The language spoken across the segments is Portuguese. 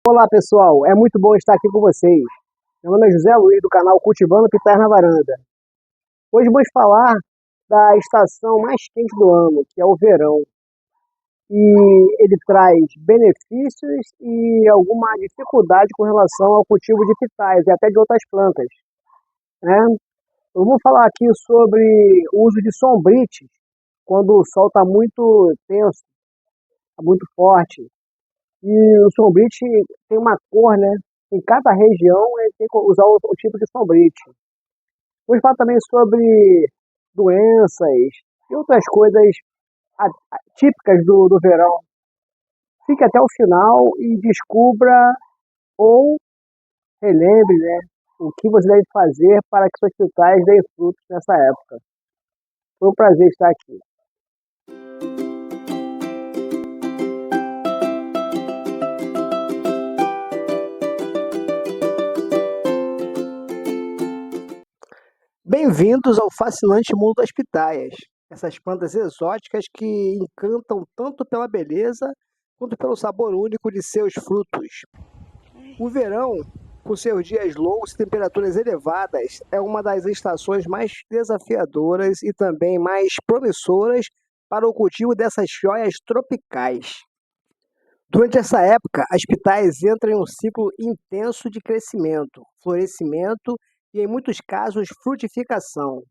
Olá pessoal, é muito bom estar aqui com vocês. Meu nome é José Luiz, do canal Cultivando Pitás na Varanda. Hoje vamos falar da estação mais quente do ano, que é o verão. E ele traz benefícios e alguma dificuldade com relação ao cultivo de pitais e até de outras plantas, né? Eu vou falar aqui sobre o uso de sombrites quando o sol está muito tenso, tá muito forte. E o sombrite tem uma cor, né? Em cada região tem que usar o tipo de sombrite. Vamos falar também sobre doenças e outras coisas típicas do verão. Fique até o final e descubra ou relembre, né, o que você deve fazer para que suas pitais deem frutos nessa época. Foi um prazer estar aqui. Bem-vindos ao fascinante mundo das pitaias, essas plantas exóticas que encantam tanto pela beleza quanto pelo sabor único de seus frutos. O verão, com seus dias longos e temperaturas elevadas, é uma das estações mais desafiadoras e também mais promissoras para o cultivo dessas joias tropicais. Durante essa época, as pitaias entram em um ciclo intenso de crescimento, florescimento e, em muitos casos, frutificação.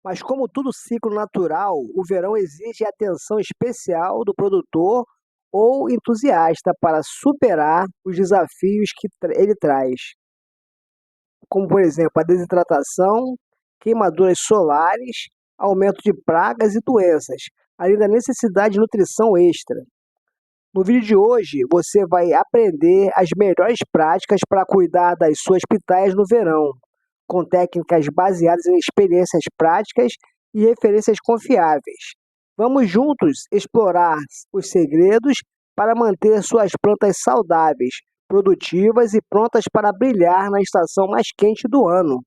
Mas, como todo ciclo natural, o verão exige atenção especial do produtor ou entusiasta para superar os desafios que ele traz, como, por exemplo, a desidratação, queimaduras solares, aumento de pragas e doenças, além da necessidade de nutrição extra. No vídeo de hoje, você vai aprender as melhores práticas para cuidar das suas pitaias no verão, com técnicas baseadas em experiências práticas e referências confiáveis. Vamos juntos explorar os segredos para manter suas plantas saudáveis, produtivas e prontas para brilhar na estação mais quente do ano.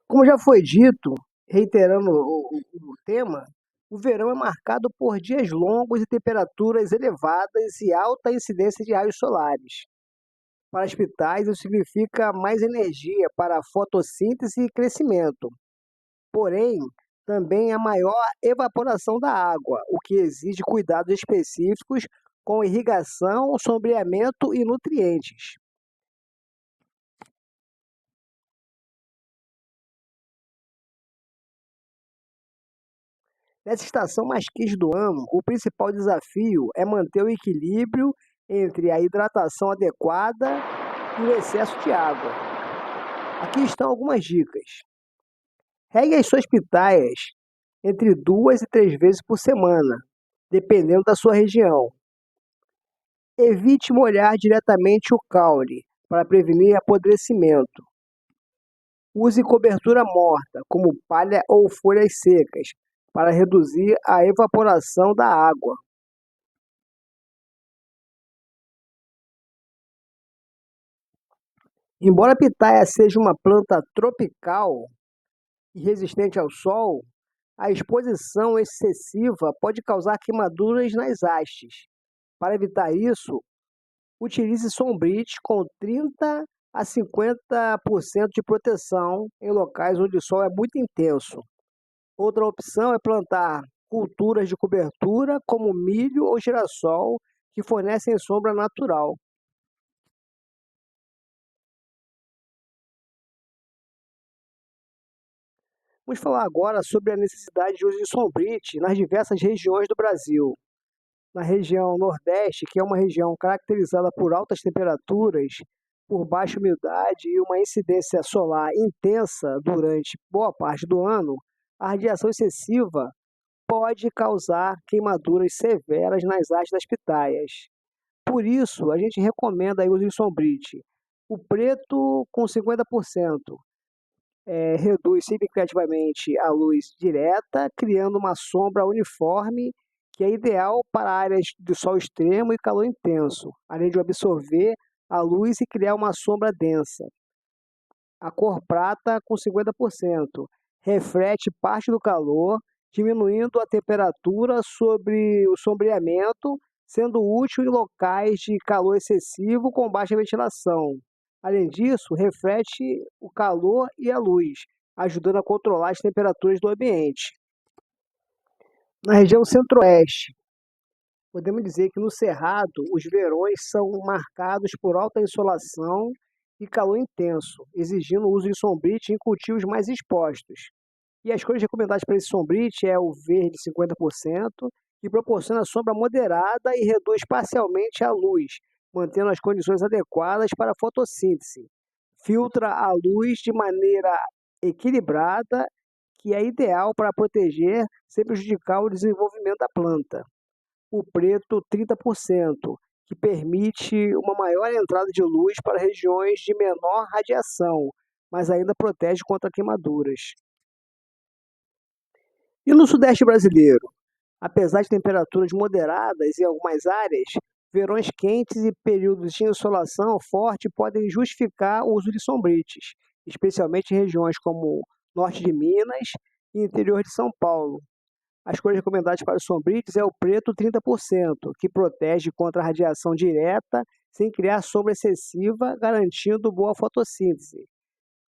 Como já foi dito, reiterando o tema, o verão é marcado por dias longos e temperaturas elevadas e alta incidência de raios solares. Para as pitais, isso significa mais energia para a fotossíntese e crescimento. Porém, também a maior evaporação da água, o que exige cuidados específicos com irrigação, sombreamento e nutrientes. Nessa estação mais quente do ano, o principal desafio é manter o equilíbrio entre a hidratação adequada e o excesso de água. Aqui estão algumas dicas. Regue as suas pitaias entre 2 e 3 vezes por semana, dependendo da sua região. Evite molhar diretamente o caule para prevenir apodrecimento. Use cobertura morta, como palha ou folhas secas, para reduzir a evaporação da água. Embora a pitaia seja uma planta tropical e resistente ao sol, a exposição excessiva pode causar queimaduras nas hastes. Para evitar isso, utilize sombrite com 30 a 50% de proteção em locais onde o sol é muito intenso. Outra opção é plantar culturas de cobertura, como milho ou girassol, que fornecem sombra natural. Vamos falar agora sobre a necessidade de uso de sombrite nas diversas regiões do Brasil. Na região Nordeste, que é uma região caracterizada por altas temperaturas, por baixa umidade e uma incidência solar intensa durante boa parte do ano, a radiação excessiva pode causar queimaduras severas nas hastes das pitaias. Por isso, a gente recomenda o uso de sombrite. O preto com 50%. Reduz significativamente a luz direta, criando uma sombra uniforme que é ideal para áreas de sol extremo e calor intenso, além de absorver a luz e criar uma sombra densa. A cor prata com 50% reflete parte do calor diminuindo a temperatura sobre o sombreamento, sendo útil em locais de calor excessivo com baixa ventilação. Além disso, reflete o calor e a luz, ajudando a controlar as temperaturas do ambiente. Na região centro-oeste, podemos dizer que no Cerrado, os verões são marcados por alta insolação e calor intenso, exigindo o uso de sombrite em cultivos mais expostos. E as cores recomendadas para esse sombrite é o verde 50%, que proporciona sombra moderada e reduz parcialmente a luz, mantendo as condições adequadas para a fotossíntese. Filtra a luz de maneira equilibrada, que é ideal para proteger sem prejudicar o desenvolvimento da planta. O preto 30%, que permite uma maior entrada de luz para regiões de menor radiação, mas ainda protege contra queimaduras. E no sudeste brasileiro, apesar de temperaturas moderadas em algumas áreas, verões quentes e períodos de insolação forte podem justificar o uso de sombrites, especialmente em regiões como norte de Minas e interior de São Paulo. As cores recomendadas para os sombrites é o preto 30%, que protege contra a radiação direta sem criar sombra excessiva, garantindo boa fotossíntese.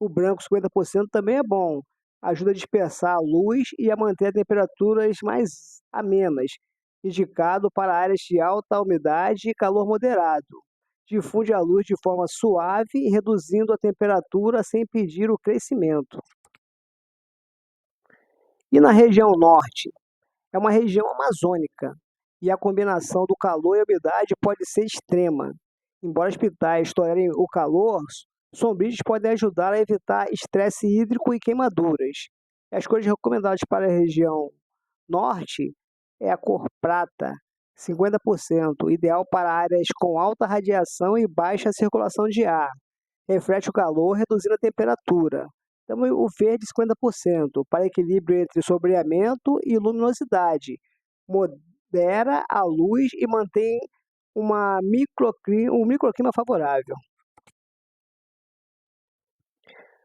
O branco 50% também é bom, ajuda a dispersar a luz e a manter temperaturas mais amenas, indicado para áreas de alta umidade e calor moderado. Difunde a luz de forma suave, reduzindo a temperatura sem impedir o crescimento. E na região norte? É uma região amazônica e a combinação do calor e a umidade pode ser extrema. Embora os pitais tolerem o calor, sombrites podem ajudar a evitar estresse hídrico e queimaduras. As cores recomendadas para a região norte é a cor prata, 50%, ideal para áreas com alta radiação e baixa circulação de ar. Reflete o calor, reduzindo a temperatura. Então, o verde 50%, para equilíbrio entre sombreamento e luminosidade. Modera a luz e mantém um microclima favorável.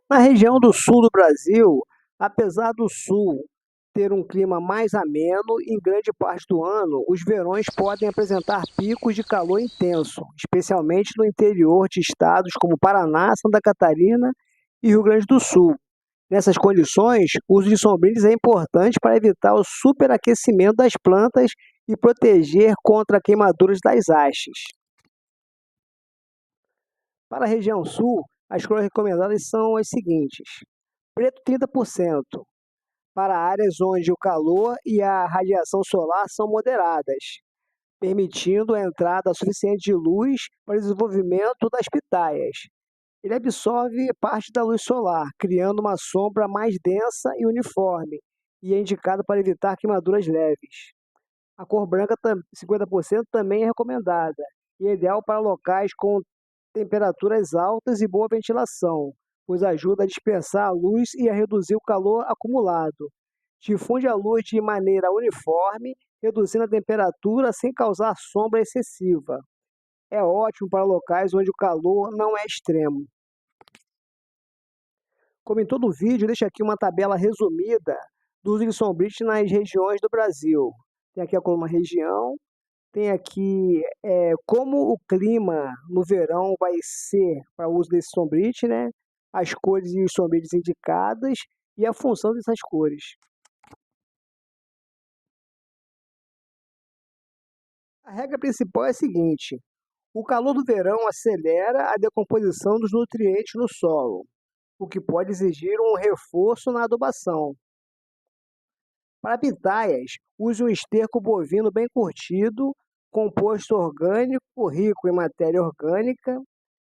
Na região do sul do Brasil, apesar do sul ter um clima mais ameno, em grande parte do ano, os verões podem apresentar picos de calor intenso, especialmente no interior de estados como Paraná, Santa Catarina e Rio Grande do Sul. Nessas condições, o uso de sombrites é importante para evitar o superaquecimento das plantas e proteger contra queimaduras das hastes. Para a região sul, as cores recomendadas são as seguintes: preto 30%, para áreas onde o calor e a radiação solar são moderadas, permitindo a entrada suficiente de luz para o desenvolvimento das pitaias. Ele absorve parte da luz solar, criando uma sombra mais densa e uniforme, e é indicado para evitar queimaduras leves. A cor branca, 50%, também é recomendada, e é ideal para locais com temperaturas altas e boa ventilação, pois ajuda a dispersar a luz e a reduzir o calor acumulado. Difunde a luz de maneira uniforme, reduzindo a temperatura sem causar sombra excessiva. É ótimo para locais onde o calor não é extremo. Como em todo vídeo, deixo aqui uma tabela resumida do uso de sombrite nas regiões do Brasil. Tem aqui a coluna região, tem aqui como o clima no verão vai ser para o uso desse sombrite, né? As cores e os sombrites indicadas e a função dessas cores. A regra principal é a seguinte: o calor do verão acelera a decomposição dos nutrientes no solo, o que pode exigir um reforço na adubação. Para pitaias, use um esterco bovino bem curtido, composto orgânico rico em matéria orgânica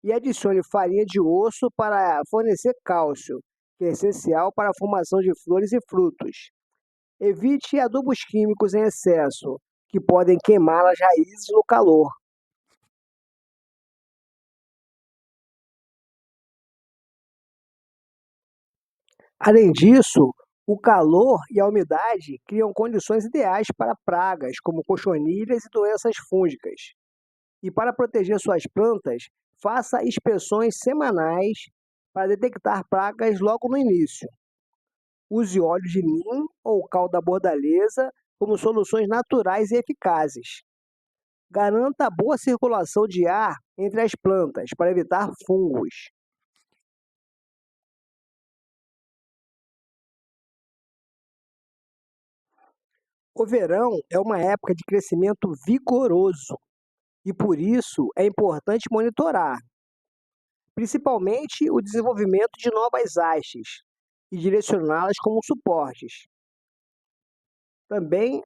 e adicione farinha de osso para fornecer cálcio, que é essencial para a formação de flores e frutos. Evite adubos químicos em excesso, que podem queimar as raízes no calor. Além disso, o calor e a umidade criam condições ideais para pragas, como cochonilhas e doenças fúngicas. E para proteger suas plantas, faça inspeções semanais para detectar pragas logo no início. Use óleo de nim ou cal da bordaleza como soluções naturais e eficazes. Garanta boa circulação de ar entre as plantas para evitar fungos. O verão é uma época de crescimento vigoroso e, por isso, é importante monitorar, principalmente o desenvolvimento de novas hastes e direcioná-las como suportes. Também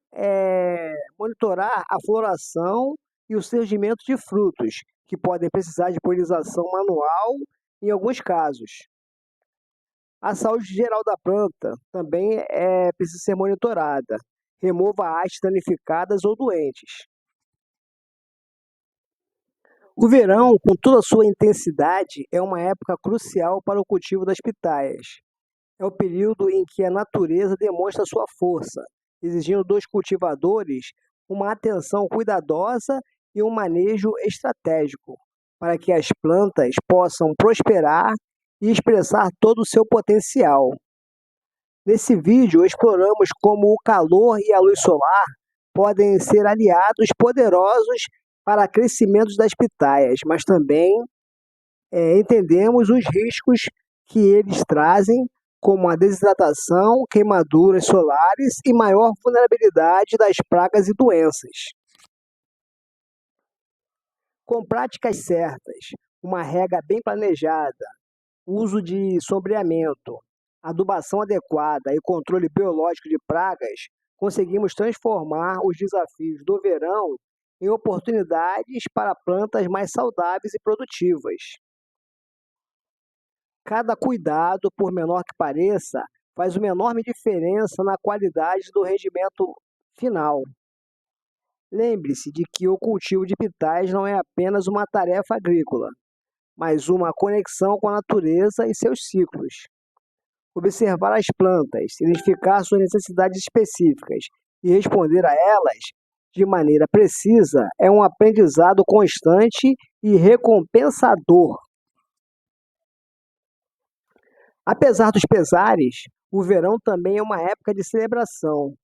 monitorar a floração e o surgimento de frutos, que podem precisar de polinização manual em alguns casos. A saúde geral da planta também precisa ser monitorada. Remova hastes danificadas ou doentes. O verão, com toda a sua intensidade, é uma época crucial para o cultivo das pitaias. É o período em que a natureza demonstra sua força, exigindo dos cultivadores uma atenção cuidadosa e um manejo estratégico, para que as plantas possam prosperar e expressar todo o seu potencial. Nesse vídeo, exploramos como o calor e a luz solar podem ser aliados poderosos para crescimento das pitaias, mas também entendemos os riscos que eles trazem, como a desidratação, queimaduras solares e maior vulnerabilidade das pragas e doenças. Com práticas certas, uma rega bem planejada, uso de sombreamento, adubação adequada e controle biológico de pragas, conseguimos transformar os desafios do verão em oportunidades para plantas mais saudáveis e produtivas. Cada cuidado, por menor que pareça, faz uma enorme diferença na qualidade do rendimento final. Lembre-se de que o cultivo de pitaias não é apenas uma tarefa agrícola, mas uma conexão com a natureza e seus ciclos. Observar as plantas, identificar suas necessidades específicas e responder a elas de maneira precisa é um aprendizado constante e recompensador. Apesar dos pesares, o verão também é uma época de celebração.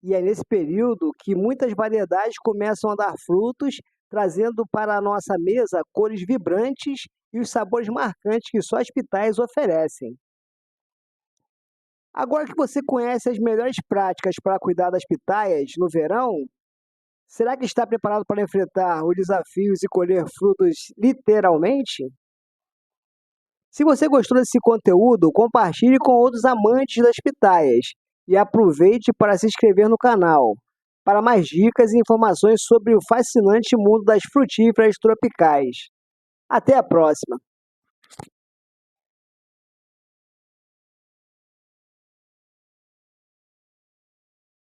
E é nesse período que muitas variedades começam a dar frutos, trazendo para a nossa mesa cores vibrantes e os sabores marcantes que só as pitaias oferecem. Agora que você conhece as melhores práticas para cuidar das pitaias no verão, será que está preparado para enfrentar os desafios e colher frutos literalmente? Se você gostou desse conteúdo, compartilhe com outros amantes das pitaias e aproveite para se inscrever no canal para mais dicas e informações sobre o fascinante mundo das frutíferas tropicais. Até a próxima!